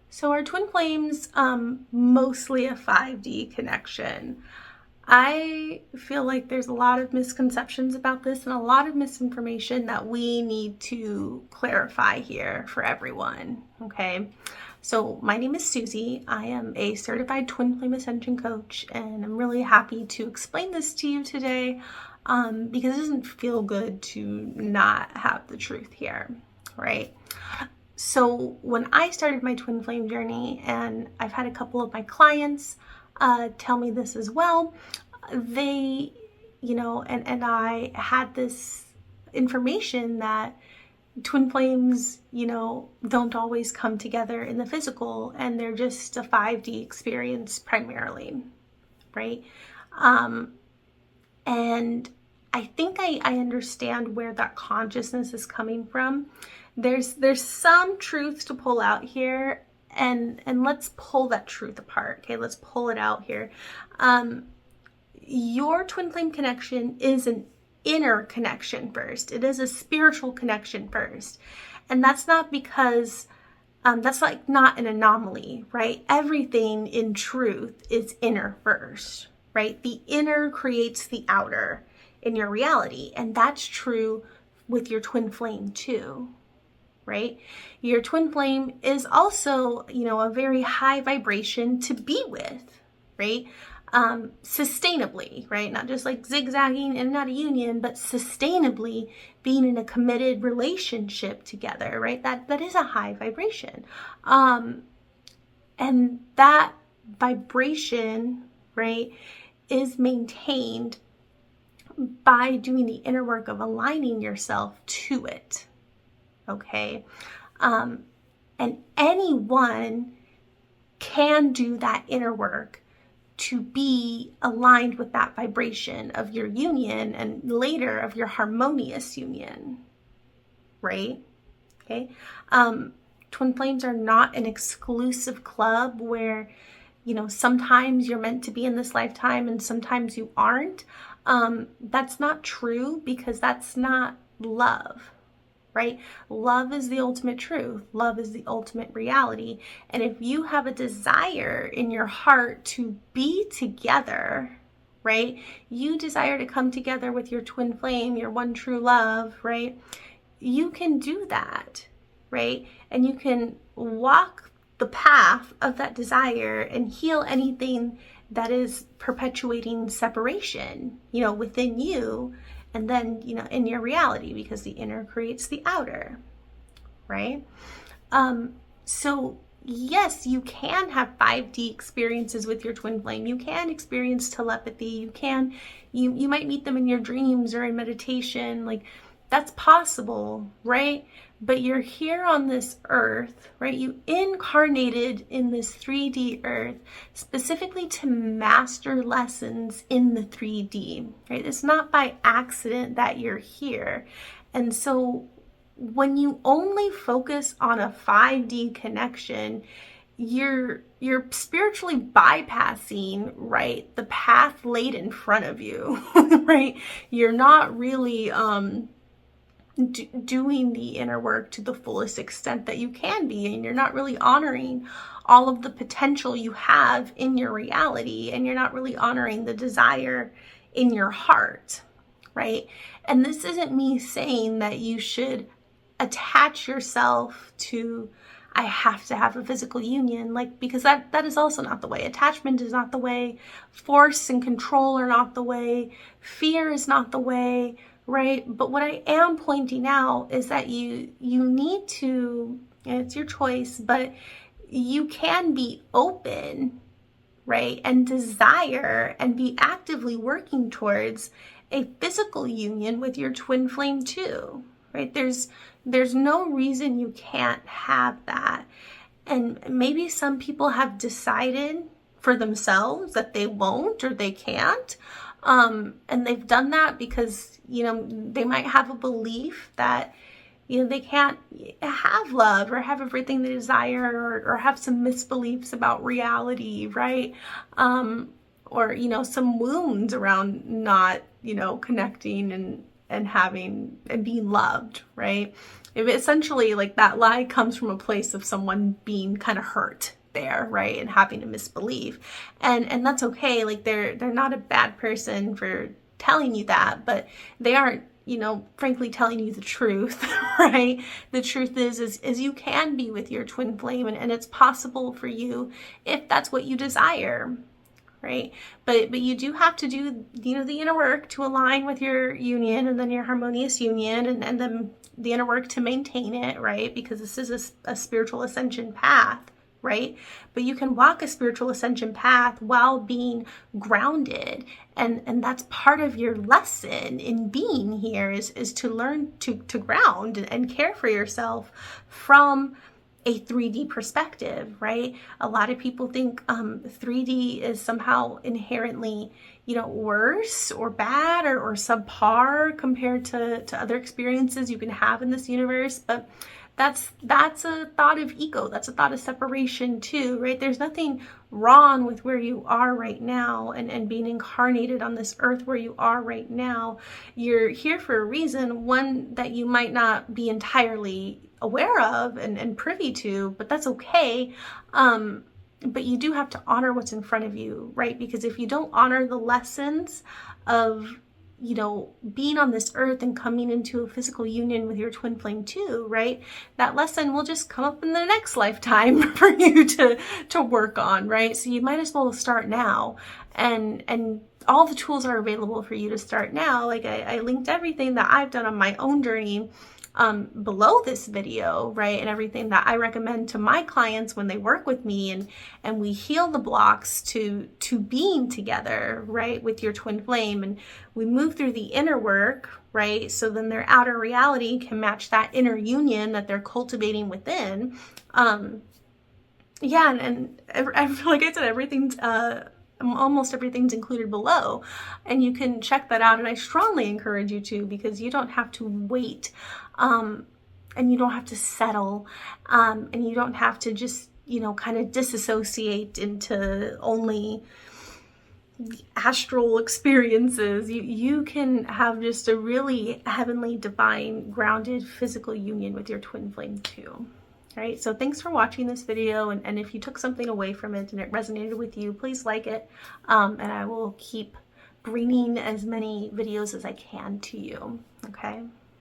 So are twin flames mostly a 5D connection? I feel like there's a lot of misconceptions about this and a lot of misinformation that we need to clarify here for everyone, okay? So my name is Susie. I am a certified twin flame ascension coach, and I'm really happy to explain this to you today because it doesn't feel good to not have the truth here, right? So when I started my twin flame journey, and I've had a couple of my clients tell me this as well, they, and I had this information that twin flames, don't always come together in the physical, and they're just a 5D experience primarily, right? And I think I understand where that consciousness is coming from. There's some truth to pull out here, and let's pull that truth apart. Okay, let's pull it out here. Your twin flame connection is an inner connection first. It is a spiritual connection first, and that's not because that's like not an anomaly, right? Everything in truth is inner first, right? The inner creates the outer in your reality, and that's true with your twin flame too, right? Your twin flame is also, a very high vibration to be with, right? Sustainably, right? Not just like zigzagging in and out of union, but sustainably being in a committed relationship together, right? That is a high vibration. And that vibration, right, is maintained by doing the inner work of aligning yourself to it. Okay. And anyone can do that inner work to be aligned with that vibration of your union and later of your harmonious union, right? Okay. Twin flames are not an exclusive club where, sometimes you're meant to be in this lifetime and sometimes you aren't. That's not true, because that's not love. Right? Love is the ultimate truth. Love is the ultimate reality. And if you have a desire in your heart to be together, right? You desire to come together with your twin flame, your one true love, right? You can do that, right? And you can walk the path of that desire and heal anything that is perpetuating separation, within you. And then, in your reality, because the inner creates the outer, right? So yes, you can have 5D experiences with your twin flame. You can experience telepathy. You might meet them in your dreams or in meditation. Like, that's possible, right? But you're here on this earth, right? You incarnated in this 3D earth specifically to master lessons in the 3D, right? It's not by accident that you're here. And so when you only focus on a 5D connection, you're spiritually bypassing, right, the path laid in front of you, right? You're not really doing the inner work to the fullest extent that you can be, and you're not really honoring all of the potential you have in your reality, and you're not really honoring the desire in your heart, right? And this isn't me saying that you should attach yourself to, I have to have a physical union, because that is also not the way. Attachment is not the way. Force and control are not the way. Fear is not the way, right? But what I am pointing out is that you need to, and it's your choice, but you can be open, right? And desire and be actively working towards a physical union with your twin flame too, right? There's no reason you can't have that. And maybe some people have decided for themselves that they won't or they can't. And they've done that because, they might have a belief that, they can't have love or have everything they desire, or have some misbeliefs about reality, right? Or, some wounds around not, connecting and and being loved, right? If essentially like that lie comes from a place of someone being kind of hurt there, right? And having a misbelief. And that's okay. Like they're not a bad person for telling you that, but they aren't, frankly telling you the truth, right? The truth is you can be with your twin flame, and it's possible for you if that's what you desire, right? But you do have to do, the inner work to align with your union, and then your harmonious union, and then the inner work to maintain it, right? Because this is a spiritual ascension path, right? But you can walk a spiritual ascension path while being grounded. And that's part of your lesson in being here is to learn to ground and care for yourself from a 3D perspective, right? A lot of people think 3D is somehow inherently, worse or bad or subpar compared to other experiences you can have in this universe. But that's a thought of ego. That's a thought of separation too, right? There's nothing wrong with where you are right now and being incarnated on this earth where you are right now. You're here for a reason, one that you might not be entirely aware of and privy to, but that's okay. But you do have to honor what's in front of you, right? Because if you don't honor the lessons of being on this earth and coming into a physical union with your twin flame too, right? That lesson will just come up in the next lifetime for you to work on, right? So you might as well start now. And all the tools are available for you to start now. Like I linked everything that I've done on my own journey below this video, right? And everything that I recommend to my clients when they work with me and we heal the blocks to being together, right? With your twin flame, and we move through the inner work, right? So then their outer reality can match that inner union that they're cultivating within. Yeah. And like I said, everything's, almost everything's included below, and you can check that out. And I strongly encourage you to, because you don't have to wait, and you don't have to settle, and you don't have to just, kind of disassociate into only astral experiences. You can have just a really heavenly, divine, grounded physical union with your twin flame too. Right, so thanks for watching this video, and if you took something away from it and it resonated with you, please like it, and I will keep bringing as many videos as I can to you, okay?